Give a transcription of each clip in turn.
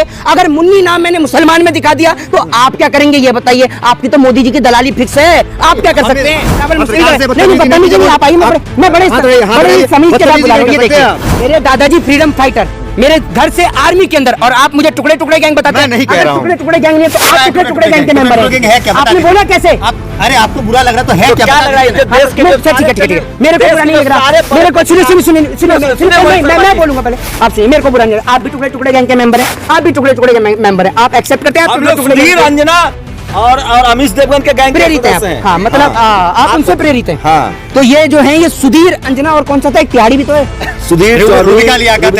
करेंगे? अगर मुन्नी नाम मैंने मुसलमान में दिखा दिया तो आप क्या करेंगे ये बताइए? आपकी तो मोदी जी की दलाली फिक्स है, आप क्या कर सकते हैं? नहीं, आप आइए, मैं बड़े समीज के साथ बुला रहा हूँ। ये देखिए, मेरे दादाजी फ्रीडम फाइटर, मेरे घर से आर्मी के अंदर, और आप मुझे टुकड़े टुकड़े गैंग बताते हैं। नहीं कह रहा हूं। टुकड़े टुकड़े गैंग नहीं है तो आप टुकड़े टुकड़े गैंग के मेंबर हैं। आपने बोला कैसे? अरे आपको बुरा लग रहा तो है क्या लग रहा है? ठीक है, मेरे को बुरा नहीं लग रहा, मेरे को सुनिए, मैं बोलूंगा पहले आपसे। मेरे को बुरा नहीं लग रहा, आप भी टुकड़े टुकड़े गैंग के मेंबर हैं, आप भी टुकड़े टुकड़े मेंबर हैं, आप एक्सेप्ट करते हैं? अंजना और अमिश देवगन के गैंग प्रेरित हैं। हाँ, मतलब आप उनसे प्रेरित हैं। हाँ, तो ये जो है ये सुधीर, अंजना और कौन सा था एक तिहाड़ी भी तो है, सुधीर चौधरी का लियाकत,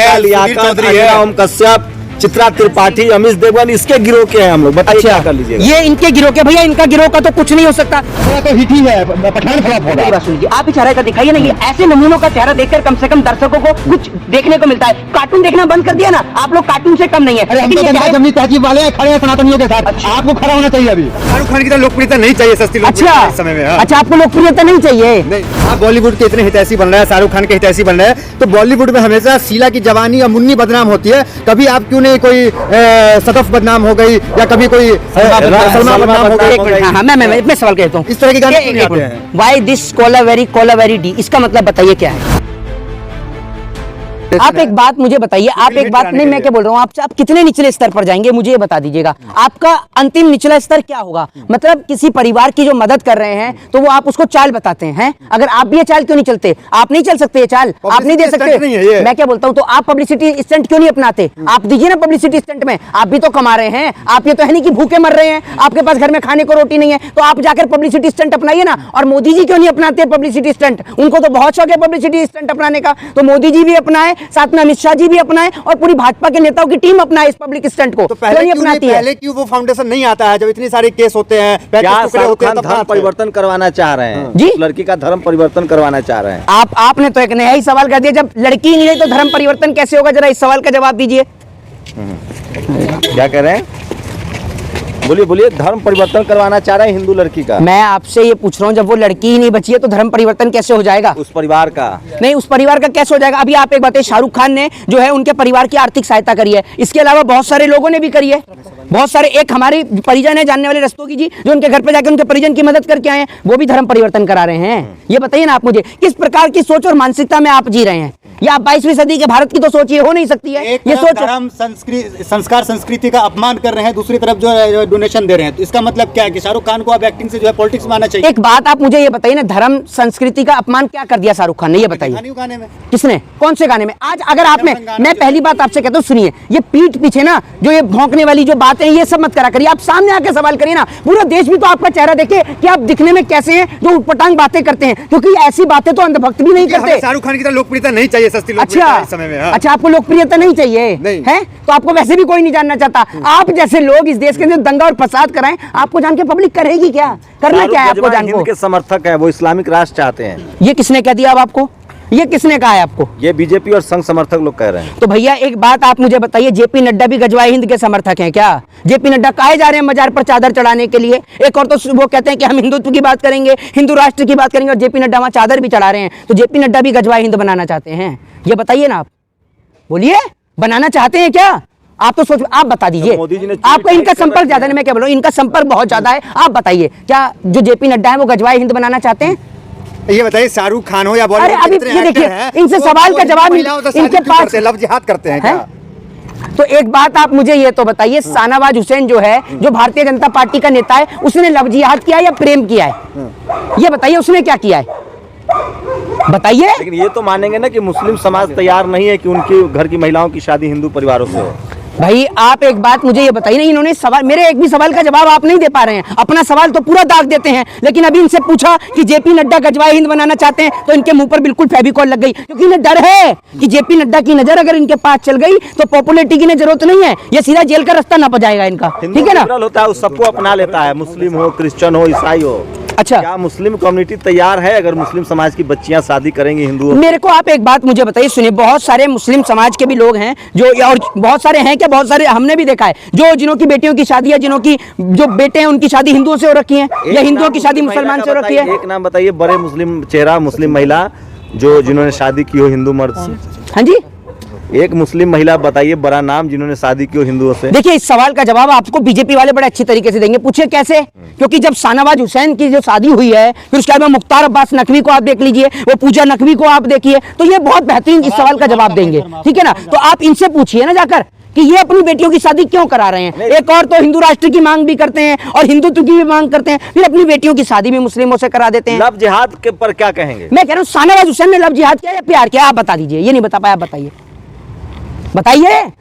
ओम कश्यप, चित्रा त्रिपाठी, अमिश देवगन, इसके गिरोह के हैं हम लोग। बताइए क्या कर लीजिएगा? ये इनके गिरोह के, भैया इनका गिरोह का तो कुछ नहीं हो सकता। तो हिट ही है, पठान फ्लॉप होगा। बात सुनिए, आप ही चेहरे का दिखाइए ना, ये ऐसे नमूनों का चेहरा देखकर कम से कम दर्शकों को कुछ देखने को मिलता है। कार्टून देखना बंद कर दिया ना, आप लोग कार्टून से कम नहीं है। जमनी तहजीब वाले खड़े हैं सनातनियों के साथ, आपको खड़ा होना चाहिए। अभी शाहरुख खान की तरह लोकप्रियता नहीं चाहिए, सस्ती लोकप्रियता इस समय में। अच्छा, आपको लोकप्रियता नहीं चाहिए? आप बॉलीवुड के इतने हितैषी बन रहे हैं, शाहरुख खान के हितैषी बन रहे हैं, तो बॉलीवुड में हमेशा शीला की जवानी या मुन्नी बदनाम होती है। कभी आप क्यों नहीं कोई सदफ बदनाम हो गई या कभी कोई सलमा बदनाम हो गई? हाँ, मैं सवाल कहता हूँ, इस तरह के गाने क्यों नहीं आते हैं? वाई दिस कोलावेरी डी, इसका मतलब बताइए क्या है? आप एक बात मुझे बताइए, आप एक बात नहीं, मैं क्या बोल रहा हूँ आपसे, आप कितने निचले स्तर पर जाएंगे मुझे ये बता दीजिएगा। आपका अंतिम निचला स्तर क्या होगा? मतलब किसी परिवार की जो मदद कर रहे हैं तो वो आप उसको चाल बताते हैं। अगर आप भी ये चाल क्यों नहीं चलते? आप नहीं चल सकते ये चाल, आप नहीं दे सकते? मैं क्या बोलता हूँ, तो आप पब्लिसिटी स्टंट क्यों नहीं अपनाते? आप दीजिए ना पब्लिसिटी स्टंट में, आप भी तो कमा रहे हैं। आप ये तो है नहीं कि भूखे मर रहे हैं, आपके पास घर में खाने को रोटी नहीं है, तो आप जाकर पब्लिसिटी स्टंट अपनाइए ना। और मोदी जी क्यों नहीं अपनाते पब्लिसिटी स्टंट? उनको तो बहुत शौक है पब्लिसिटी स्टंट अपनाने का, तो मोदी जी भी अपनाए, साथ में अमित शाह जी भी अपनाए, और पूरी भाजपा के नेताओं की टीम अपनाए इस पब्लिक स्टंट को। तो पहले क्यों वो फाउंडेशन नहीं आता है जब इतने सारे केस होते हैं? धर्म परिवर्तन करवाना चाह रहे हैं जी, लड़की का धर्म परिवर्तन करवाना चाह रहे हैं। आपने तो एक नया ही सवाल कर दिया, जब लड़की ही नहीं रही तो धर्म परिवर्तन कैसे होगा? जरा इस सवाल का जवाब दीजिए। क्या कह रहे हैं? बोलिए। धर्म परिवर्तन करवाना चाह रहे हैं हिंदू लड़की का। मैं आपसे ये पूछ रहा हूँ, जब वो लड़की ही नहीं बची है तो धर्म परिवर्तन कैसे हो जाएगा? उस परिवार का नहीं, उस परिवार का कैसे हो जाएगा? अभी आप एक बात है, शाहरुख खान ने जो है उनके परिवार की आर्थिक सहायता करी है, इसके अलावा बहुत सारे लोगों ने भी करी है। बहुत सारे, एक हमारे परिजन है जानने वाले रस्तोगी जी, जो उनके घर पे जाकर उनके परिजन की मदद करके आए हैं, वो भी धर्म परिवर्तन करा रहे हैं। ये बताइए ना आप मुझे, किस प्रकार की सोच और मानसिकता में आप जी रहे हैं? या 22वीं सदी के भारत की तो सोच ये हो नहीं सकती है। ये सोच धर्म संस्कार संस्कृति का अपमान कर रहे हैं, दूसरी तरफ जो है डोनेशन दे रहे हैं, तो इसका मतलब क्या है कि शाहरुख खान को अब एक्टिंग से जो है पॉलिटिक्स में आना चाहिए? एक बात आप मुझे ये बताइए ना, धर्म संस्कृति का अपमान क्या कर दिया शाहरुख खान ने, ये बताइए। गाने में किसने? कौन से गाने में? आज अगर आप में, मैं पहली बात आपसे कहता हूँ, सुनिए, ये पीठ पीछे ना जो ये भौंकने वाली जो बातें हैं, ये सब मत करा करिए। आप सामने आके सवाल करिए ना, पूरा देश भी तो आपका चेहरा देखे कि आप दिखने में कैसे हैं, जो उटपटांग बातें करते हैं, क्योंकि ऐसी बातें तो अंधभक्त भी नहीं करते। शाहरुख खान की तरह लोकप्रियता नहीं चाहिए, सस्ती अच्छा समय में। अच्छा, आपको लोकप्रियता नहीं चाहिए है? तो आपको वैसे भी कोई नहीं जानना चाहता। आप जैसे लोग इस देश के अंदर दंगा और फसाद कराएं, आपको जान के पब्लिक करेगी क्या? करना क्या है आपको जान को? के समर्थक है वो, इस्लामिक राष्ट्र चाहते हैं। ये किसने कह दिया अब आपको? ये किसने कहा है आपको? ये बीजेपी और संघ समर्थक लोग कह रहे हैं। तो भैया एक बात आप मुझे बताइए, जेपी नड्डा भी गजवाए हिंद के समर्थक हैं क्या? जेपी नड्डा काहे जा रहे हैं मजार पर चादर चढ़ाने के लिए? एक और तो वो कहते हैं कि हम हिंदुत्व की बात करेंगे, हिंदू राष्ट्र की बात करेंगे, और जेपी नड्डा वहां चादर भी चढ़ा रहे हैं। तो जेपी नड्डा भी गजवाए हिंद बनाना चाहते हैं? ये बताइए ना, आप बोलिए, बनाना चाहते हैं क्या? आप तो सोच, आप बता दीजिए। आपका इनका संपर्क ज्यादा नहीं, मैं क्या बोल रहा हूं, इनका संपर्क बहुत ज्यादा है। आप बताइए, क्या जो जेपी नड्डा है वो गजवाए हिंद बनाना चाहते हैं? ये बताइए, शाहरुख खान हो या बॉलीवुड, अरे अभी ये देखिए, इनसे सवाल का जवाब इनके पास लव जिहाद करते हैं क्या? तो एक बात आप मुझे ये तो बताइए, शाहनवाज हुसैन जो है, जो भारतीय जनता पार्टी का नेता है, उसने लव जिहाद किया या प्रेम किया है? ये बताइए, उसने क्या किया है? बताइए। लेकिन ये तो मानेंगे ना कि मुस्लिम समाज तैयार नहीं है कि उनके घर की महिलाओं की शादी हिंदू परिवारों से हो। भाई आप एक बात मुझे ये बताइए ना, इन्होंने सवाल, मेरे एक भी सवाल का जवाब आप नहीं दे पा रहे हैं। अपना सवाल तो पूरा दाग देते हैं, लेकिन अभी इनसे पूछा कि जेपी नड्डा गजवाए हिंद बनाना चाहते हैं, तो इनके मुंह पर बिल्कुल फेविकॉल लग गई, क्योंकि इन्हें डर है कि जेपी नड्डा की नजर अगर इनके पास चल गई तो पॉपुलैरिटी की जरूरत नहीं है, ये सीधा जेल का रास्ता ना पजाएगा इनका। ठीक है ना? होता है, सबको अपना लेता है, मुस्लिम हो, क्रिश्चियन हो, ईसाई हो। अच्छा, क्या मुस्लिम कम्युनिटी तैयार है अगर मुस्लिम समाज की बच्चियां शादी करेंगी हिंदू? मेरे को आप एक बात मुझे बताइए, सुनिए, बहुत सारे मुस्लिम समाज के भी लोग हैं जो, और बहुत सारे हैं क्या, बहुत सारे हमने भी देखा है, जो जिन्हों की बेटियों की शादी है, जिन्हों की जो बेटे हैं उनकी शादी हिंदुओं से हो रखी है, या हिंदुओं की शादी मुसलमान से हो रखी है। एक नाम बताइए, बड़े मुस्लिम चेहरा, मुस्लिम महिला जो जिन्होंने शादी की हो हिंदू मर्द से। हाँ जी, एक मुस्लिम महिला बताइए बड़ा नाम जिन्होंने शादी की हो हिंदुओं से। देखिए इस सवाल का जवाब आपको बीजेपी वाले बड़े अच्छी तरीके से देंगे, पूछिए कैसे। क्योंकि जब शाहनवाज हुसैन की जो शादी हुई है, फिर उसके बाद में मुख्तार अब्बास नकवी को आप देख लीजिए, वो पूजा नकवी को आप देखिए, तो ये बहुत बेहतरीन इस सवाल का जवाब देंगे, ठीक है ना। तो आप इनसे पूछिए ना जाकर कि ये अपनी बेटियों की शादी क्यों करा रहे हैं। एक और तो हिंदू राष्ट्र की मांग भी करते हैं और हिंदुत्व की भी मांग करते हैं, फिर अपनी बेटियों की शादी भी मुस्लिमों से करा देते हैं। लव जिहाद के पर क्या कहेंगे? मैं कह रहा हूँ शाहनवाज हुसैन ने लव जिहाद किया या प्यार किया, आप बता दीजिए। ये नहीं बता पाया, बताइए बताइए।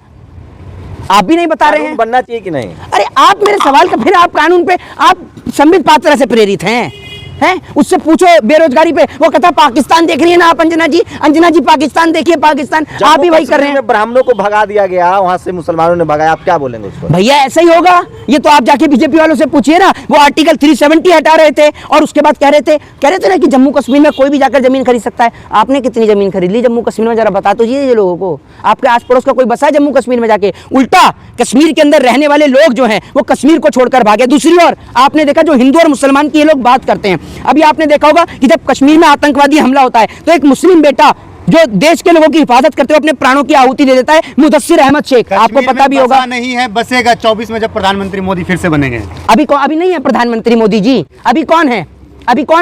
आप भी नहीं बता रहे हैं। बनना चाहिए कि नहीं? अरे आप मेरे सवाल का फिर आप कानून पे आप संबित पात्रा से प्रेरित हैं उससे पूछो बेरोजगारी पे, वो कहता पाकिस्तान देख रही है ना आप अंजना जी पाकिस्तान देखिए, पाकिस्तान आप भी वही कर रहे हैं। ब्राह्मणों को भगा दिया गया, वहां से मुसलमानों ने भगाया, आप क्या बोलेंगे उसको? भैया ऐसा ही होगा, ये तो आप जाके बीजेपी वालों से पूछिए ना। वो आर्टिकल 370 हटा रहे थे और उसके बाद कह रहे थे ना कि जम्मू कश्मीर में कोई भी जाकर जमीन खरीद सकता है। आपने कितनी जमीन खरीद ली जम्मू कश्मीर में, जरा बता तो ये लोगों को। आपके आस पड़ोस का कोई बसा है जम्मू कश्मीर में जाके? उल्टा कश्मीर के अंदर रहने वाले लोग जो हैं वो कश्मीर को छोड़कर भागे। दूसरी ओर आपने देखा जो हिंदू और मुसलमान की ये लोग बात करते हैं, अभी आपने देखा होगा कि जब कश्मीर में आतंकवादी हमला होता है तो एक मुस्लिम बेटा जो देश के लोगों की हिफाजत करते हुए अपने प्राणों की आहुति दे देता है, मुदस्सिर अहमद शेख, आपको पता भी होगा। नहीं है, बसेगा 24 में जब प्रधानमंत्री मोदी फिर से बनेंगे। अभी नहीं है प्रधानमंत्री मोदी जी, अभी कौन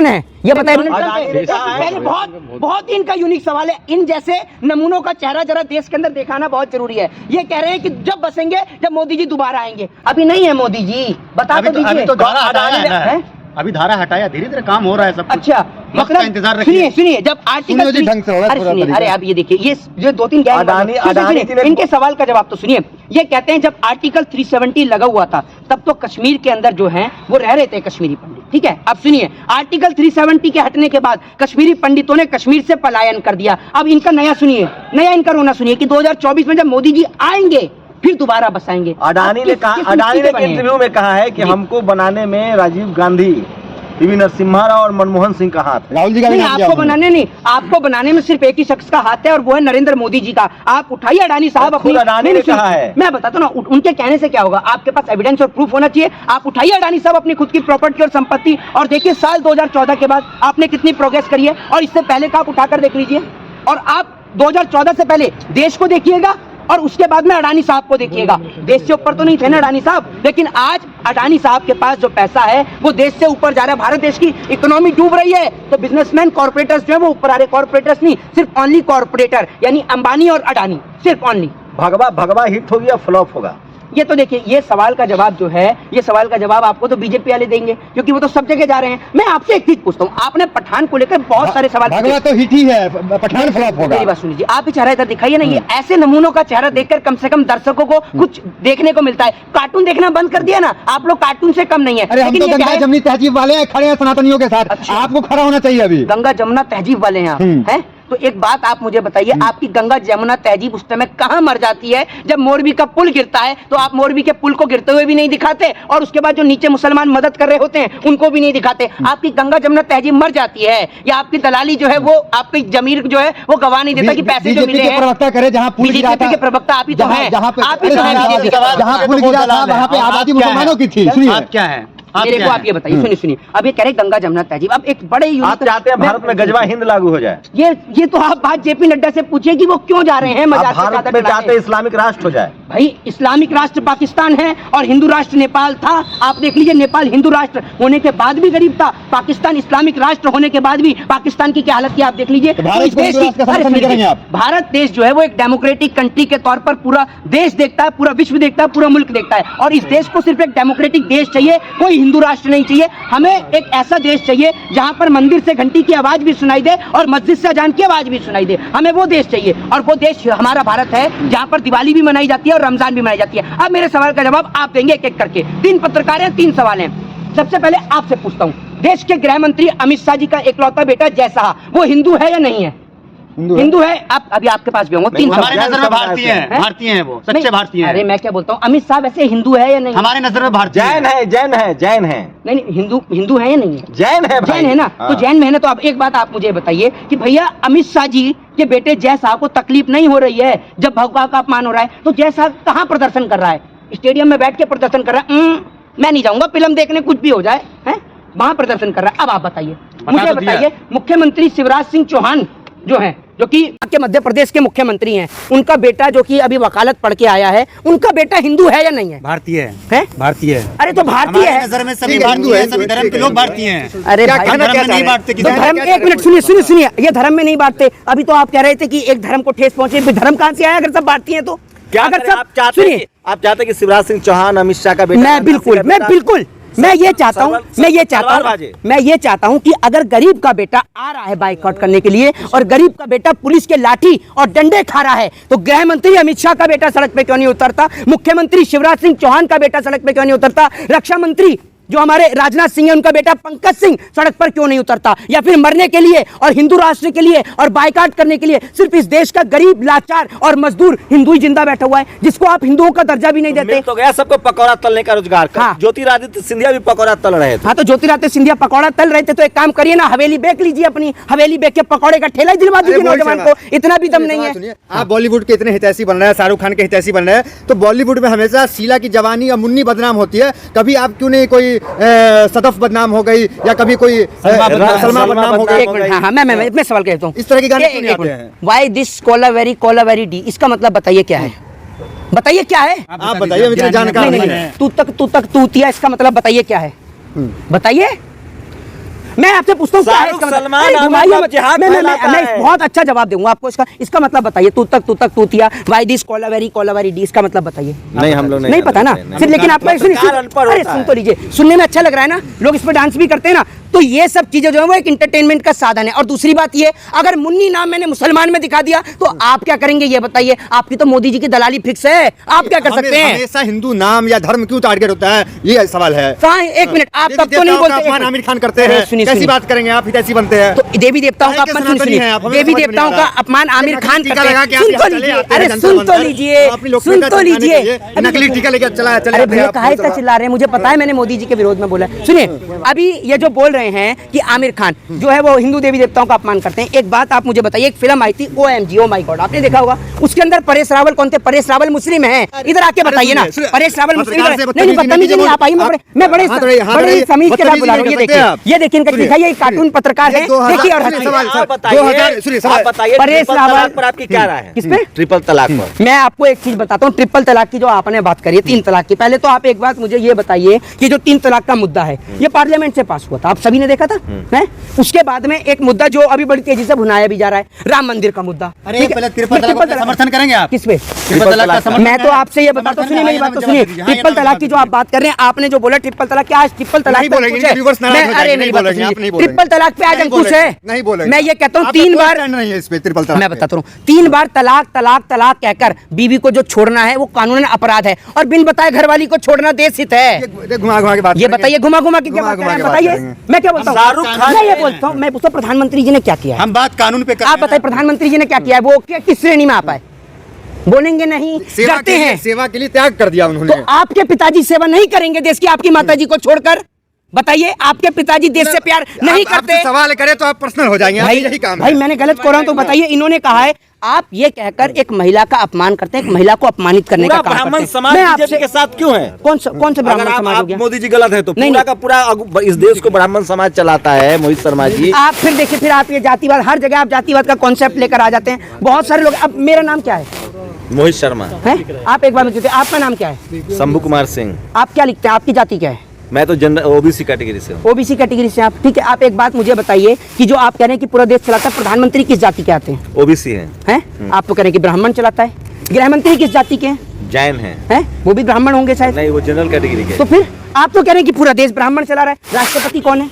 है ये बताइए। पहले बहुत इनका यूनिक सवाल है, इन जैसे नमूनों का चेहरा जरा देश के अंदर दिखाना बहुत जरूरी है। ये कह रहे हैं कि जब बसेंगे जब मोदी जी दोबारा आएंगे, अभी नहीं है मोदी जी, बता तो दीजिए। अभी धारा हटाया, धीरे धीरे काम हो रहा है सब। अच्छा मतलब इंतजार रखिए। सुनिए जब आर्टिकल ढंग से होगा, अरे आप ये देखिए, ये जो 2-3 गैंग इनके सवाल का जवाब तो सुनिए। ये कहते हैं जब आर्टिकल 370 लगा हुआ था तब तो कश्मीर के अंदर जो है वो रह रहे थे कश्मीरी पंडित, ठीक है। अब सुनिए आर्टिकल 370 के हटने के बाद कश्मीरी पंडितों ने कश्मीर से पलायन कर दिया। अब इनका नया इनका रोना सुनिए कि 2024 में जब मोदी जी आएंगे फिर दोबारा बसाएंगे। अडानी ने इंटरव्यू में कहा है कि हमको बनाने में राजीव गांधी, पीवी नरसिम्हा राव और मनमोहन सिंह का हाथ। राहुल जी का नहीं, आपको बनाने में सिर्फ एक ही शख्स का हाथ है और वो है नरेंद्र मोदी जी का। आप उठाइए अडानी साहब अपनी, अडानी ने कहा है। मैं बताता हूँ ना, उनके कहने से क्या होगा, आपके पास एविडेंस और प्रूफ होना चाहिए। आप उठाइए अडानी साहब अपनी खुद की प्रॉपर्टी और संपत्ति और देखिए साल 2014 के बाद आपने कितनी प्रोग्रेस करी है और इससे पहले का आप उठाकर देख लीजिए। और आप 2014 से पहले देश को देखिएगा और उसके बाद में अडानी साहब को देखिएगा। देश से ऊपर तो नहीं थे ना अडानी साहब, लेकिन आज अडानी साहब के पास जो पैसा है वो देश से ऊपर जा रहा है। भारत देश की इकोनॉमी डूब रही है तो बिजनेसमैन कॉर्पोरेटर्स जो है वो ऊपर आ रहे। कॉर्पोरेटर्स नहीं, सिर्फ ओनली कॉर्पोरेटर, यानी अंबानी और अडानी, सिर्फ ओनली। भगवा हिट होगी या फ्लॉप होगा? ये तो देखिए, ये सवाल का जवाब जो है, ये सवाल का जवाब आपको तो बीजेपी वाले देंगे क्योंकि वो तो सब जगह जा रहे हैं। मैं आपसे एक चीज पूछता हूँ, आपने पठान को लेकर बहुत सारे सवाल भगवा तो हिट ही है, पठान फ्लॉप होगा। मेरी बात सुन लीजिए, आप ही चेहरा इधर दिखाइए ना। ये ऐसे नमूनों का चेहरा देखकर कम से कम दर्शकों को कुछ देखने को मिलता है। कार्टून देखना बंद कर दिया ना आप लोग, कार्टून से कम नहीं है। अरे हम तो गंगा जमुनी तहजीब वाले हैं, खड़े हैं सनातनियों के साथ। अच्छा। आपको खड़ा होना चाहिए अभी। गंगा जमुना तहजीब वाले हैं आप, हैं? तो एक बात आप मुझे बताइए, आपकी गंगा जमुना तहजीब उस समय कहां मर जाती है जब मोरबी का पुल गिरता है? तो आप मोरबी के पुल को गिरते हुए भी नहीं दिखाते और उसके बाद जो नीचे मुसलमान मदद कर रहे होते हैं उनको भी नहीं दिखाते। आपकी गंगा जमुना तहजीब मर जाती है या आपकी दलाली जो है वो आपकी जमीर जो है वो गवाह नहीं देता कि पैसे जो मिले हैं। प्रवक्ता करे जहां पुल गिरा था, के प्रवक्ता आप ही तो हैं, जहां आप ही तो हैं। जहां पुल गिरा था वहां पे आबादी मुसलमानों की थी। आप क्या है? मेरे को आप ये बताइए, सुनिए अब ये कह रहे गंगा जमुना तहजीब, अब एक बड़े आप चाहते हैं भारत में गजवा हिंद लागू हो जाए? ये तो आप बात जेपी नड्डा से पूछिए कि वो क्यों जा रहे हैं मजाक से। भारत में चाहते इस्लामिक राष्ट्र हो जाए? भाई इस्लामिक राष्ट्र पाकिस्तान है और हिंदू राष्ट्र नेपाल था। आप देख लीजिए, नेपाल हिंदू राष्ट्र होने के बाद भी गरीब था, पाकिस्तान इस्लामिक राष्ट्र होने के बाद भी पाकिस्तान की क्या हालत की आप देख लीजिए। भारत देश जो है वो एक डेमोक्रेटिक कंट्री के तौर पर पूरा देश देखता है, पूरा विश्व देखता है, पूरा मुल्क देखता है और इस देश को सिर्फ एक डेमोक्रेटिक देश चाहिए, कोई हिंदू राष्ट्र नहीं चाहिए। हमें एक ऐसा देश चाहिए जहां पर मंदिर से घंटी की आवाज भी सुनाई दे और मस्जिद से अजान की आवाज भी सुनाई दे। हमें वो देश चाहिए और वो देश हमारा भारत है जहां पर दिवाली भी मनाई जाती है और रमजान भी मनाई जाती है। अब मेरे सवाल का जवाब आप देंगे एक एक करके। 3 पत्रकार हैं, 3 सवाल हैं। सबसे पहले आपसे पूछता हूं, देश के गृह मंत्री अमित शाह जी का इकलौता बेटा जय शाह, वो हिंदू है या नहीं है? हिंदू है। आप अभी आपके पास भी होंगे 3 हमारे नजर में भारतीय हैं वो, सच्चे भारतीय हैं। अरे मैं क्या बोलता हूँ, अमित शाह वैसे हिंदू है या नहीं? हमारे नजर में भारतीय जैन है। नहीं, हिंदू है या नहीं है? जैन है ना। तो जैन में है ना, तो अब एक बात आप मुझे बताइए कि भैया अमित शाह जी के बेटे जय शाह को तकलीफ नहीं हो रही है जब भगवा का अपमान हो रहा है, तो जय शाह कहाँ प्रदर्शन कर रहा है? स्टेडियम में बैठ के प्रदर्शन कर रहा है। मैं नहीं जाऊंगा फिल्म देखने, कुछ भी हो जाए, है वहां प्रदर्शन कर रहा है। अब आप बताइए, मुझे बताइए, मुख्यमंत्री शिवराज सिंह चौहान जो है, जो कि के मध्य प्रदेश के मुख्यमंत्री हैं, उनका बेटा जो कि अभी वकालत पढ़ के आया है, उनका बेटा हिंदू है या नहीं है? भारतीय है? भारतीय है। अरे तो भारतीय है। नजर में सभी भारतीय है, सभी धर्म के लोग भारतीय हैं। अरे क्या भाई, कहना धर्म क्या में चाह नहीं रहे हैं? बांटते तो धर्म, एक मिनट सुनिए सुनिए सुनिए, ये धर्म में नहीं बांटते। अभी तो आप कह रहे थे कि एक धर्म को ठेस पहुंचे, फिर धर्म कहां से आया अगर सब भारतीय हैं तो? क्या अगर करें? सब आप चाहते सुनिए, हैं आप चाहते हैं कि शिवराज सिंह चौहान अमित शाह का बेटा, मैं बिल्कुल मैं ये चाहता हूँ, मैं ये चाहता हूँ कि अगर गरीब का बेटा आ रहा है बाइकआउट करने के लिए और गरीब का बेटा पुलिस के लाठी और डंडे खा रहा है, तो गृह मंत्री अमित शाह का बेटा सड़क पे क्यों नहीं उतरता? मुख्यमंत्री शिवराज सिंह चौहान का बेटा सड़क पे क्यों नहीं उतरता? रक्षा मंत्री जो हमारे राजनाथ सिंह है, उनका बेटा पंकज सिंह सड़क पर क्यों नहीं उतरता? या फिर मरने के लिए और हिंदू राष्ट्र के लिए और बाइकाट करने के लिए सिर्फ इस देश का गरीब, लाचार और मजदूर हिंदू ही जिंदा बैठा हुआ है, जिसको आप हिंदुओं का दर्जा भी नहीं देते। मिल तो गया सबको पकौड़ा तलने का रोजगार। हाँ। ज्योतिरादित्य सिंधिया भी पकौड़ा तल रहे थे। हाँ, तो ज्योतिरादित्य सिंधिया पकौड़ा तल रहे थे, तो एक काम करिए ना, हवेली बेच लीजिए, अपनी हवेली बेच के पकौड़े का ठेला ही दिलवा दीजिए नौजवान को। इतना भी दम नहीं है। आप बॉलीवुड के इतने हितैषी बन रहे हैं, शाहरुख खान के हितैषी बन रहे हैं, तो बॉलीवुड में हमेशा शीला की जवानी या मुन्नी बदनाम होती है। कभी आप क्यों नहीं कोई सदफ बदनाम हो गई या कभी कोई सलमा बदनाम हो गई? एक मिनट, हाँ, मैं सवाल कहता हूँ, इस तरह के गाने क्यों नहीं आते हैं? वाई दिस कोलावेरी डी, इसका मतलब बताइए क्या है? बताइए क्या है? आप बताइए, मुझे जानकारी नहीं, नहीं नहीं, है। तू तक तूतिया, इसका मतलब बताइए क्या है? बताइए, मैं आपसे पूछता हूँ क्या है इसका मतलब? सलमान अरे घुमाइए अहमद मत। जिहाद मैं फैलाता है। बहुत अच्छा जवाब दूंगा आपको इसका मतलब बताइए। तू तक तूतिया, वाई दिस कोलावेरी डी, इसका मतलब बताइए। नहीं, हम लोग नहीं पता ना, फिर लेकिन आपको अरे सुन तो लीजिए, सुनने में अच्छा लग रहा है ना, लोग इस पर डांस भी करते हैं ना, तो ये सब चीजें जो है वो एक इंटरटेनमेंट का साधन है। और दूसरी बात ये, अगर मुन्नी नाम मैंने मुसलमान में दिखा दिया तो आप क्या करेंगे ये बताइए? आपकी तो मोदी जी की दलाली फिक्स है, आप क्या कर सकते हैं? हमेशा हिंदू नाम या धर्म क्यों टारगेट होता है, ये सवाल है। कहाँ है? एक मिनट, आप तब तो नहीं बोलते। आमिर खान करते हैं, कैसी बात करेंगे आप? हितैषी बनते हैं तो देवी देवताओं का अपमान, सुनिए, देवी देवताओं का अपमान आमिर खान करते हैं। सुन तो लीजिए, अरे सुन तो लीजिए, सुन तो लीजिए। नकली टीका लेकर चला। अरे भैया काहे इतना चिल्ला रहे हैं? मुझे पता है मैंने मोदी जी के विरोध में बोला। सुनिए, अभी ये जो बोल रहे हैं कि आमिर खान जो है वो हिंदू देवी देवताओं का अपमान करते हैं, एक बात आप मुझे बताइए, एक फिल्म आई थी OMG, ओ माय गॉड, आपने देखा होगा, उसके अंदर परेश रावल कौन थे? परेश रावल मुस्लिम हैं, इधर आके बताइए ना, परेश रावल मुस्लिम। नहीं बदतमीजी नहीं, आप आइए, मैं बड़े समीज के साथ बुला रहा हूँ। ये देखिए इनका दिखाइए, ये कार्टून पत्रकार है, देखिए। और परेश रावल पर आपकी क्या राय है? किस पे? ट्रिपल तलाक पर। मैं आपको एक चीज बताता हूँ, ट्रिपल तलाक की जो आपने बात करी है, 3 तलाक की, पहले तो आप एक बात मुझे ये बताइए कि जो 3 तलाक का मुद्दा है, ये पार्लियामेंट से पास हुआ था, आप सभी ने देखा था हैं? उसके बाद में एक मुद्दा जो अभी बड़ी तेजी से भुनाया भी जा रहा है, राम मंदिर का मुद्दा। अरे पहले ट्रिपल तलाक का समर्थन करेंगे आप? किस पे? ट्रिपल तलाक का समर्थन? मैं तो आपसे ये बताता हूँ, सुनिए मेरी बात तो सुनिए। ट्रिपल तलाक की जो आप बात कर रहे हैं, आपने जो बोला ट्रिपल तलाक, क्या आज ट्रिपल तलाक पे अंकुश है? अरे मेरी बात सुनिए, ट्रिपल तलाक पे आज अंकुश है? नहीं बोलेंगे। मैं ये कहता हूँ 3 बार नहीं है इस पे ट्रिपल तलाक। मैं बताता हूँ, 3 बार तलाक तलाक तलाक कहकर बीवी को जो छोड़ना है वो कानूनन अपराध है, और बिन बताए घरवाली को छोड़ना देशहित है। घुमा के बात ये बताइए, घुमा की क्या बात कर रहे हैं? बताइए, मैं क्या बोलता हूँ? शाहरुख खान, मैं ये बोलता हूँ, मैं पूछता हूँ प्रधानमंत्री जी ने क्या किया है? हम बात कानून पे कर आप बताइए, प्रधानमंत्री जी ने क्या किया है? वो किस श्रेणी में आप आए? बोलेंगे नहीं, डरते हैं। सेवा के लिए त्याग कर दिया उन्होंने। तो आपके पिताजी सेवा नहीं करेंगे देश की आपकी माताजी को छोड़कर? बताइए, आपके पिताजी देश से प्यार नहीं करते? सवाल करें तो आप पर्सनल हो जाएंगे। भाई, यही काम भाई है। मैंने गलत कर रहा हूं तो बताइए। इन्होंने कहा है आप ये कहकर एक महिला का अपमान करते हैं, एक महिला को अपमानित करने का काम करते ब्राह्मण हैं। समाज मैं बीजेपी आपसे के साथ क्यों है? कौन सा ब्राह्मण समाज हो गया? मोदी जी गलत है तो नहीं, पूरा का पूरा इस देश को ब्राह्मण समाज चलाता है मोहित शर्मा जी। आप फिर देखिए, फिर आप ये जातिवाद, हर जगह आप जातिवाद का कॉन्सेप्ट लेकर आ जाते हैं। बहुत सारे लोग, अब मेरा नाम क्या है? मोहित शर्मा हैं? आप एक बार मुझे, आपका नाम क्या है? शंभू कुमार सिंह। आप क्या लिखते हैं? आपकी जाति क्या है? मैं तो जनरल ओबीसी कैटेगरी से हूँ। ओबीसी कैटेगरी से आप, ठीक है। आप एक बात मुझे बताइए कि जो आप कह रहे हैं कि पूरा देश चलाता है, प्रधानमंत्री किस जाति के आते हैं? ओबीसी है। हैं? आप तो कह रहे हैं कि ब्राह्मण चलाता है। गृह मंत्री किस जाति के हैं? जैन है। हैं? वो भी ब्राह्मण होंगे शायद। नहीं, वो जनरल कैटेगरी के तो फिर आप तो कह रहे हैं कि पूरा देश ब्राह्मण चला रहा है। राष्ट्रपति कौन है?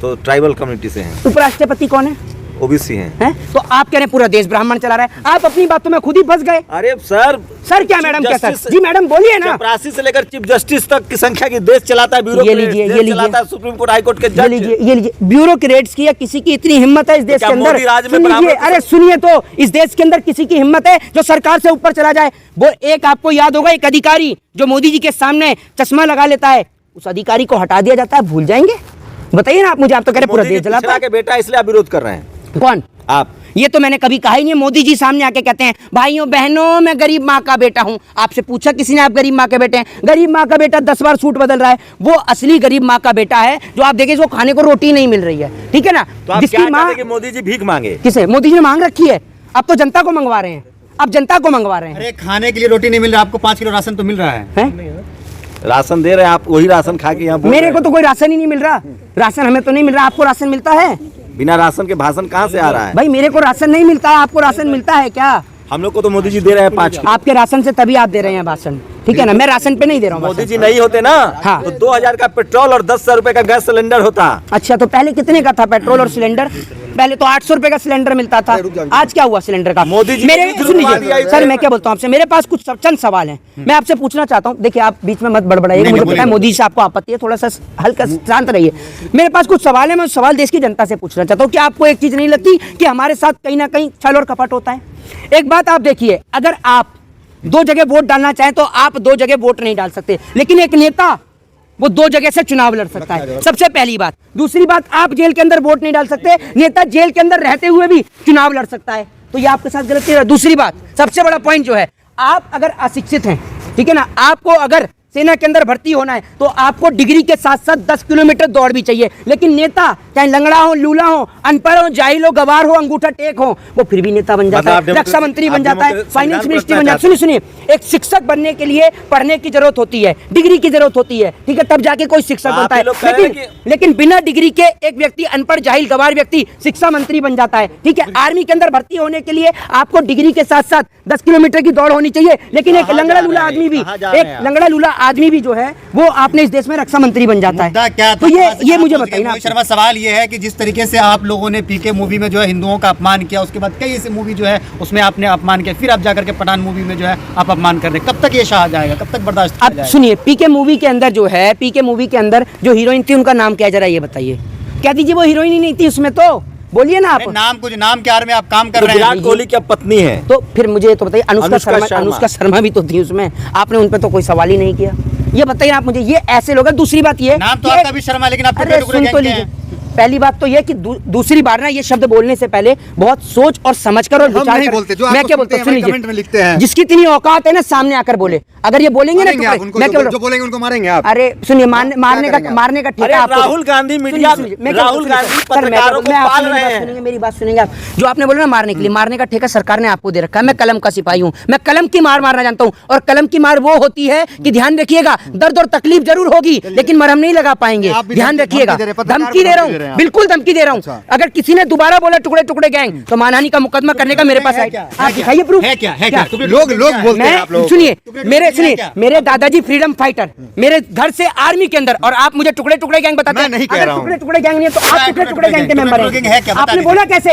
तो ट्राइबल कम्युनिटी से हैं। उपराष्ट्रपति कौन है? ओबीसी हैं। हैं? तो आप कह रहे हैं पूरा देश ब्राह्मण चला रहा है। आप अपनी बातों में खुद ही फंस गए। अरे सर क्या मैडम क्या सर? जी मैडम बोलिए ना। चपरासी से लेकर चीफ जस्टिस तक की संख्या की देश चलाता है। ये लीजिए चलाता है सुप्रीम कोर्ट, हाई कोर्ट के ये जज। लीजिए ब्यूरोक्रेट्स की या किसी की इतनी हिम्मत है इस देश के अंदर? मोदी राज में सुन लीजिए, ब्राह्मण- अरे सुनिए तो, इस देश के अंदर किसी की हिम्मत है जो सरकार से ऊपर चला जाए? वो एक आपको याद होगा, एक अधिकारी जो मोदी जी के सामने चश्मा लगा लेता है, उस अधिकारी को हटा दिया जाता है, भूल जाएंगे? बताइए ना आप मुझे। आप तो कह रहे पूरा देश चलाता है के बेटा, इसलिए आप विरोध कर रहे हैं। कौन? आप। ये तो मैंने कभी कहा ही नहीं। मोदी जी सामने आके कहते हैं भाइयों बहनों मैं गरीब माँ का बेटा हूँ। आपसे पूछा किसी ने आप गरीब माँ के बेटे हैं? गरीब माँ का बेटा 10 बार सूट बदल रहा है, वो असली गरीब माँ का बेटा है जो आप देखिए इसको खाने को रोटी नहीं मिल रही है, ठीक है ना? तो आप क्या चाहते हैं कि मोदी जी भीख मांगे? किसे? मोदी जी ने मांग रखी है। अब तो जनता को मंगवा रहे हैं, अब जनता को मंगवा रहे हैं। अरे खाने के लिए रोटी नहीं मिल रहा, आपको 5 किलो राशन तो मिल रहा है। हैं? राशन दे रहे हैं आप, वही राशन खा के यहाँ बोल मेरे रहे को तो कोई राशन ही नहीं मिल रहा, राशन हमें तो नहीं मिल रहा। आपको राशन मिलता है? हैं। बिना राशन के भाषण कहाँ से आ रहा है? भाई मेरे को राशन नहीं मिलता, आपको राशन मिलता है क्या? हम लोग को तो मोदी जी दे रहे हैं 5 किलो। आपके राशन से तभी आप दे रहे हैं भाषण, ठीक है ना? मैं राशन पे नहीं दे रहा हूँ मोदी भाषण। जी नहीं होते ना, हाँ। तो 2000 का पेट्रोल और 10 रुपए का गैस सिलेंडर होता। अच्छा, तो पहले कितने का था पेट्रोल और सिलेंडर? पहले तो 800 रुपए का सिलेंडर मिलता था, आज क्या हुआ सिलेंडर का? मोदी जी मेरे ने सुन रुकवा लीजिए दिया सर, इसे। मैं क्या बोलता हूँ आपसे, मेरे पास कुछ चंद सवाल हैं, मैं आपसे पूछना चाहता हूँ। देखिए आप बीच में मत बड़बड़ाइए, नहीं, मुझे नहीं, पता है बोलिए। मोदी से आपको आपत्ति है, थोड़ा सा हल्का शांत रहिए। मेरे पास कुछ सवाल है, मैं उस सवाल देश की जनता से पूछना चाहता हूँ। क्या आपको एक चीज नहीं लगती कि हमारे साथ कहीं ना कहीं छल और कपट होता है? एक बात आप देखिए, अगर आप 2 जगह वोट डालना चाहें तो आप 2 जगह वोट नहीं डाल सकते, लेकिन एक नेता वो 2 जगह से चुनाव लड़ सकता है, सबसे पहली बात। दूसरी बात, आप जेल के अंदर वोट नहीं डाल सकते, नेता जेल के अंदर रहते हुए भी चुनाव लड़ सकता है, तो ये आपके साथ गलती है। दूसरी बात, सबसे बड़ा पॉइंट जो है, आप अगर अशिक्षित हैं, ठीक है ना, आपको अगर सेना के अंदर भर्ती होना है तो आपको डिग्री के साथ साथ 10 किलोमीटर दौड़ भी चाहिए, लेकिन नेता चाहे लंगड़ा हो, लूला हो, अनपढ़ हो, जाहिल हो, गवार हो, अंगूठा टेक हो, वो फिर भी नेता बन जाता है, रक्षा मंत्री बन जाता है, फाइनेंस मिनिस्ट्री बन जाता है। सुनिए, एक शिक्षक बनने के लिए पढ़ने की जरूरत होती है, डिग्री की जरूरत होती है, ठीक है, तब जाके कोई शिक्षक बनता है। लेकिन बिना डिग्री के एक व्यक्ति, अनपढ़, जाहिल, गवार व्यक्ति शिक्षा मंत्री बन जाता है, ठीक है। आर्मी के अंदर भर्ती होने के लिए आपको डिग्री के साथ साथ 10 किलोमीटर की दौड़ होनी चाहिए, लेकिन एक लंगड़ा लूला आदमी भी, एक लंगड़ा लूला आदमी भी जो है वो आपने इस देश में रक्षा मंत्री बन जाता मुद्दा है। क्या तो ये मुझे बताइए ना। मोहित शर्मा, सवाल ये है कि जिस तरीके से आप लोगों ने पीके मूवी में जो है हिंदुओं का अपमान किया, उसके बाद कई ऐसे मूवी जो है उसमें आपने अपमान किया, फिर आप जाकर के पठान मूवी में जो है आप अपमान कर रहे हैं, कब तक ये शाह जाएगा, कब तक बर्दाश्त किया अब जाएगा? सुनिए, पीके मूवी के अंदर जो है, पीके मूवी के अंदर जो हीरोइन थी उनका नाम क्या है, जरा ये बताइए। कह दीजिए वो हीरोइन ही नहीं थी उसमें, तो बोलिए ना आप। नाम कुछ नाम के आड़ में आप काम कर रहे हैं। विराट कोहली की पत्नी है। तो फिर मुझे तो बताइए, अनुष्का अनुष्का शर्मा भी तो थी उसमें, आपने उन पे तो कोई सवाल ही नहीं किया। ये बताइए आप मुझे, ये ऐसे लोग हैं। दूसरी बात ये, नाम तो कि- आपका भी शर्मा, लेकिन आप अरे टुकड़े-टुकड़े सुन तो गैंग के लीजिए, हैं। पहली बात तो ये कि दूसरी बार ना ये शब्द बोलने से पहले बहुत सोच और समझ कर और हम विचार नहीं कर- बोलते, जो मैं आपको क्या बोलता सुनते हूँ, सुन हैं, लीजिए, कमेंट में लिखते हैं। जिसकी इतनी औकात है ना सामने आकर बोले। अगर ये बोलेंगे ना मारेंगे आप टुकड़े- उनको, मैं क्या बोल जो रहा हूँ, बोलेंगे उनको मारेंगे आप। अरे सुनिए, मारने का अरे ठेका आपको- राहुल गांधी सुनिए, मीडिया, सुनिए, मैं क्या राहुल बोल रहा हूँ, गांधी सर, मैं क्या पत्रकारों बोल- को मैं आपकी पाल मेरी रहे बात हैं। सुनेंगे, मेरी बात सुनेंगे आप। जो आपने बोला ना मारने के लिए, मारने का ठेका सरकार ने आपको दे रखा है। मैं कलम का सिपाही हूँ, मैं कलम की मार मारना जानता हूँ, और कलम की मार वो होती है कि ध्यान रखिएगा, दर्द और तकलीफ जरूर होगी, लेकिन मरहम नहीं लगा पाएंगे। आप भी ध्यान धमकी रखिएगा, दे रहे हैं, पत्रकार को धमकी दे रहा धमकी दे रहे हूँ, हैं आप। बिल्कुल धमकी दे रहा हूँ। अच्छा। अगर किसी ने दोबारा बोला टुकड़े टुकड़े गैंग, तो मानहानि का मुकदमा करने का मेरे पास है। आप दिखाइए प्रूफ। है क्या? है क्या? लोग बोलते हैं आप मैं लोगों को। सुनिए, टुकड़े सुनिए, क्या? मेरे दादाजी फ्रीडम फाइटर, मेरे घर से आर्मी के अंदर, और आप मुझे टुकड़े टुकड़े गैंग बताते मैं हैं। नहीं कह अगर रहा हूं। टुकड़े टुकड़े गैंग नहीं है तो आप टुकड़े टुकड़े गैंग के मेंबर टुकड़े गैंग है क्या? हैं। बता आपने दीजिए। बोला कैसे?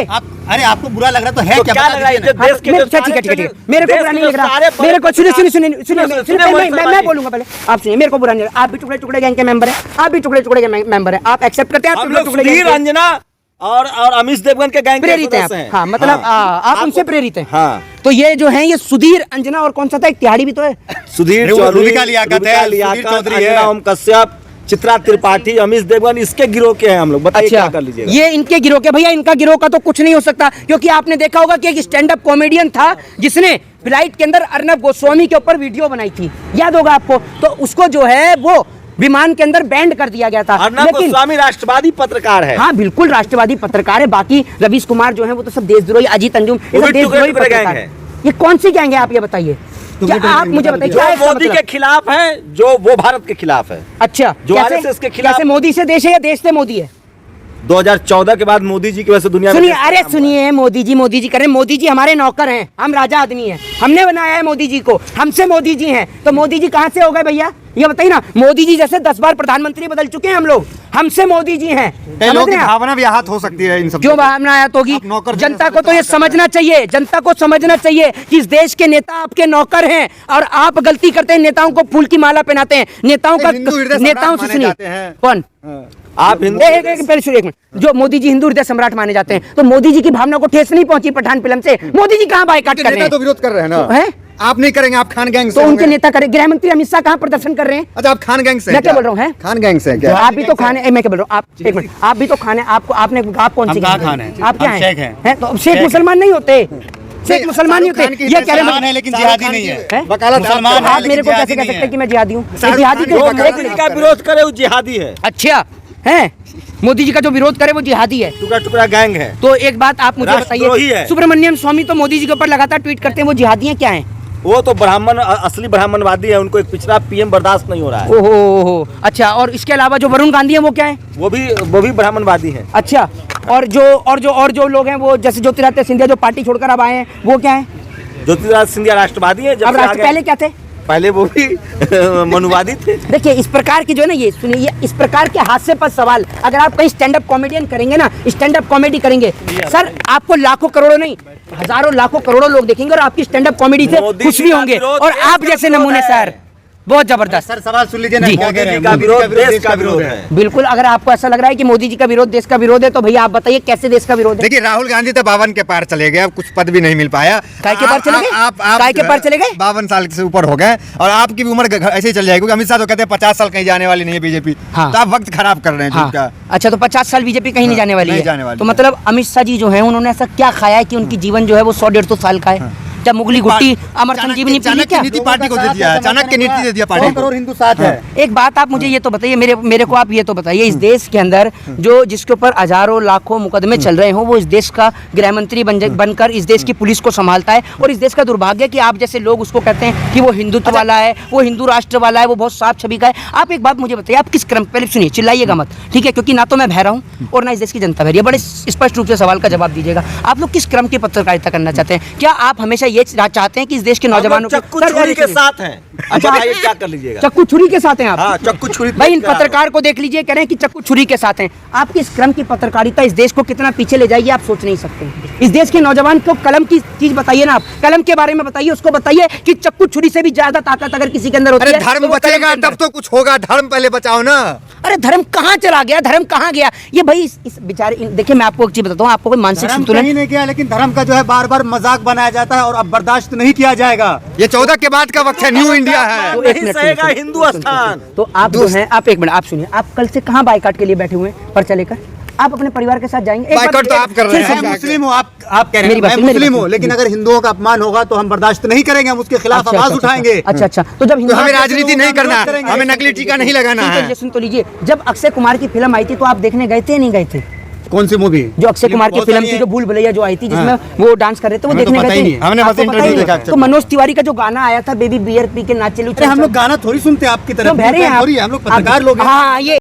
अरे आपको बुरा लग रहा तो है तो क्या? क्या बता लग रहा है? दीजिए ना। देश के जो अच्छा, ठीक है, ठीक है, सारे- ठीक है। मेरे को देश बुरा के नहीं जो लग रहा, सारे मेरे को सुनिए, पत्रकार- सुनिए, सुनिए, सुनिए, सुनिए, मोहित मैं शर्मा जी। बोलूंगा पहले। आप सुनिए, मेरे को बुरा नहीं लग रहा, आप भी टुकड़े टुकड़े गैंग के मेंबर हैं, आप भी टुकड़े टुकड़े के मेंबर हैं, आप एक्सेप्ट करते हैं? आप हम टुकड़े लोग टुकड़े सुधीर गैंग के अंजना और अमिश देवगन के गैंग के प्रेरित हैं सदस्य आप। हैं। हाँ, मतलब आप उनसे प्रेरित हैं। हाँ। तो ये जो है, ये सुधीर अंजना और कौन सा था, एक तिहाड़ी भी तो है। सुधीर वो चौधरी, रूबिका लियाकत है, रूबिका सुधीर लियाकत, चौधरी है। अंजना ओम कश्यप, चित्रा त्रिपाठी, अमिश देवगन, इसके गिरोह के हैं हम लोग। बताइए क्या कर लीजिएगा। ये इनके गिरोह के, भैया इनका गिरोह का तो कुछ नहीं हो सकता, क्योंकि आपने देखा होगा कि एक स्टैंड अप कॉमेडियन था जिसने फ्लाइट के अंदर अर्नब गोस्वामी के ऊपर वीडियो बनाई थी, याद होगा आपको। तो उसको जो है वो विमान के अंदर बैंड कर दिया गया था। अर्नब गोस्वामी राष्ट्रवादी पत्रकार है। हाँ बिल्कुल राष्ट्रवादी पत्रकार है। बाकी रवीश कुमार जो है वो तो सब देशद्रोही, अजीत अंजुम, ये वो सब भी देशद्रोही टुकड़े टुकड़े पत्रकार गैंग है। ये कौन सी गैंग है, आप ये बताइए, क्या आप मुझे बताइए, क्या है जो इसका मोदी मतलब? के खिलाफ है, जो वो भारत के खिलाफ है। अच्छा, जो कैसे? RSS के खिलाफ- कैसे मोदी से देश है या देश से मोदी है? 2014 के बाद मोदी जी की वजह से दुनिया में सुनिए, देश का अरे नाम हुआ। सुनिए, मोदी जी करें, मोदी जी हमारे नौकर हैं, हम राजा आदमी हैं, हमने बनाया है मोदी जी को, हमसे मोदी जी हैं, तो मोदी जी कहाँ से हो गए भैया, ये बताइए ना। मोदी जी जैसे 10 बार प्रधानमंत्री बदल चुके हैं हम लोग, हमसे मोदी जी हैं। कई समझ लोगों रहे की हैं आप? भावना भी आहत हो सकती है इन सब क्यों भावना आयत होगी? आप नौकर थे, जनता सब को तो ये कुछ समझना चाहिए, जनता को समझना चाहिए कि इस देश के नेता आपके नौकर हैं, और आप गलती करते हैं, नेताओं को फूल की माला पहनाते हैं, नेताओं का, हिंदू हृदय नेताओं सम्राट से माने सुनिए, जाते हैं। कौन? आप हिंदू पहले सुनिए, एक मिनट, जो मोदी जी हिंदू हृदय सम्राट माने जाते हैं, तो मोदी जी की भावना को ठेस नहीं पहुंची पठान फिल्म से? मोदी जी कहाँ बायकाट कर रहे नेता हैं? तो विरोध कर रहे हैं ना। हैं? आप नहीं करेंगे, आप खान गैंग से तो उनके होंगे। नेता करे, गृह मंत्री अमित शाह कहाँ प्रदर्शन कर रहे हैं? अच्छा, आप खान गैंग से मैं हैं क्या बोल रहा हूँ, हैं? खान गैंग से हैं क्या? आप भी तो खाने, मैं क्या बोल रहा हूँ, आप एक मिनट, आप भी तो खाने, आपको आपने, आप कौन सी हम कहाँ गैंग खान हैं? आप क्या हम हैं? शेख हैं। हैं? तो शेख मुसलमान नहीं होते, शेख मुसलमान नहीं शाहरुख खान होते, की ये कह रहे मुसलमान है हैं। लेकिन जिहादी नहीं है। हैं? वकालत मुसलमान आप- है, आप मेरे को लेकिन कैसे कह जिहादी सकते नहीं हैं कि मैं जिहादी हूँ? शाहरुख जिहादी खान की तो वकालत एक- का विरोध करे वो जिहादी है। अच्छा है, मोदी जी का जो विरोध करे वो जिहादी है। टुकड़ा टुकड़ा गैंग है। तो एक बात आप मुझे राष्ट्रद्रोही बताइए, है। सुब्रमण्यम स्वामी तो मोदी जी के ऊपर लगातार ट्वीट करते हैं, वो जिहादी हैं क्या हैं? वो तो ब्राह्मण, असली ब्राह्मणवादी है। उनको एक पिछड़ा पीएम बर्दाश्त नहीं हो रहा है। ओहो, अच्छा। और इसके अलावा जो वरुण गांधी है वो क्या है? वो भी ब्राह्मणवादी है। अच्छा। और जो लोग हैं वो जैसे ज्योतिरादित्य सिंधिया जो पार्टी छोड़कर अब आए हैं वो क्या है? ज्योतिरादित्य सिंधिया राष्ट्रवादी है। अब पहले क्या थे? पहले वो भी मनुवादी थे। देखिए इस प्रकार की जो है ना, ये सुनिए, ये इस प्रकार के हास्यास्पद सवाल अगर आप कहीं स्टैंड अप कॉमेडियन करेंगे ना, स्टैंड अप कॉमेडी करेंगे सर, आपको लाखों करोड़ों नहीं, हजारों लाखों करोड़ों लोग देखेंगे और आपकी स्टैंड अप कॉमेडी से खुश भी होंगे। और आप जैसे नमूने सर बहुत जबरदस्त। सर सवाल सुन लीजिए ना, जी। क्या कह रहे हैं? मोदी जी का मोदी विरोध देश का विरोध है। बिल्कुल, अगर आपको ऐसा लग रहा है कि मोदी जी का विरोध देश का विरोध है तो भैया आप बताइए कैसे देश का विरोध है? देखिए राहुल गांधी तो 52 के पार चले गए, अब कुछ पद भी नहीं मिल पाया। काय के पार चले गए? आप काय के पार चले गए? 52 साल से ऊपर हो गए और आपकी भी उम्र ऐसे ही चल जाएगी। अमित शाह तो कहते हैं 50 साल कहीं जाने वाली नहीं है बीजेपी। हाँ। तो आप वक्त खराब कर रहे हैं हाँ। जिनका। अच्छा, तो 50 साल बीजेपी कहीं नहीं जाने वाली नहीं है। जाने वाली तो है। मतलब अमित शाह जी जो है उन्होंने ऐसा क्या खाया है कि उनकी जीवन जो है वो 100-150 साल का है? क्या मुगली घुट्टी अमर संजीवनी पी ली क्या? नीति पार्टी को दे दिया है, चाणक्य नीति दे दिया पार्टी 100 करोड़ हिंदू साथ है। एक बात आप मुझे ये तो बताइए, मेरे को आप ये तो बताइए, इस देश के अंदर जो जिसके ऊपर हजारों लाखों मुकदमे चल रहे हो वो इस देश का गृह मंत्री बनकर इस देश की पुलिस को संभालता है। और इस देश का दुर्भाग्य है कि आप जैसे लोग उसको कहते हैं कि वो हिंदुत्व वाला है, वो हिंदू राष्ट्र वाला है, वो बहुत साफ छवि का है। आप एक बात मुझे बताइए, आप किस क्रम, पहले सुनिए, चिल्लाइएगा मत, ठीक है? क्योंकि ना तो मैं बहरा हूँ और ना इस देश की जनता बहरी है। बड़े स्पष्ट रूप से सवाल का जवाब दीजिएगा, आप लोग किस क्रम की पत्रकारिता करना चाहते हैं? क्या आप हमेशा ये चाहते हैं कि इस देश के नौजवानों चक्कू छुरी के साथ हैं। अच्छा बताइए क्या कर लीजिएगा? चक्कू छुरी के साथ हैं आप? हाँ, चक्कू छुरी। भाई इन पत्रकार को देख लीजिए, कह रहे हैं कि चक्कू छुरी के साथ हैं। आपकी इस क्रम की पत्रकारिता इस देश को कितना पीछे ले जाएगी आप सोच नहीं सकते। इस देश के नौजवान को कलम की चीज बताइए ना, आप कलम के बारे में बताइए, उसको बताइए कि चक्कू छुरी से भी ज्यादा ताकत अगर किसी के अंदर होती है। धर्म तो वो कलम बचेगा के अंदर। तब तो कुछ होगा, धर्म पहले बचाओ ना। अरे धर्म कहाँ चला गया, धर्म कहाँ गया? ये भाई इस बेचारे, देखिए मैं आपको एक चीज बताता हूँ, आपको कोई मानसिक धर्म संतुलन कहीं नहीं किया, लेकिन धर्म का जो है बार बार मजाक बनाया जाता है और अब बर्दाश्त नहीं किया जाएगा। ये 14 के बाद का वक्त है, न्यू इंडिया है। तो एक नहीं मिनट सहेगा सुनिए, हिंदू स्थान। तो आप जो हैं, आप एक मिनट आप सुनिए, आप कल से कहाँ बाइकाट के लिए बैठे हुए हैं पर्चा लेकर? आप अपने परिवार के साथ जाएंगे? बाइकाट तो आप कर रहे हैं। मैं मुस्लिम हूँ, आप कह रहे मेरी हैं बात मैं सुनिए, मेरी मुस्लिम बात हूँ, लेकिन सुनिए। अगर हिंदुओं का अपमान होगा तो हम बर्दाश्त नहीं करेंगे, हम उसके खिलाफ आवाज उठाएंगे। अच्छा। तो जब तो हमें राजनीति नहीं विरोध करना, करेंगे। हमें नकली टीका नहीं लगाना सुन तो है। लीजिए, सुन तो लीजिए, जब अक्षय कुमार की फिल्म आई थी तो आप देखने गए थे या नहीं गए थे? कौन सी मूवी? जो अक्षय कुमार की फिल्म थी, जो भूल भुलैया जो आई थी, जिसमें वो डांस कर रहे थे, वो हमें तो देखने पता गए ही थे? नहीं है। हमने आपको बस पता ही इंटरव्यू नहीं? देखा अक्षय तो मनोज तिवारी का जो गाना आया था, बेबी बियर पी के नाचे लू, अरे हम लोग गाना थोड़ी सुनते आपकी तरह, बहरे हैं आप? हम लोग पत्रकार लोग हैं। हाँ, ये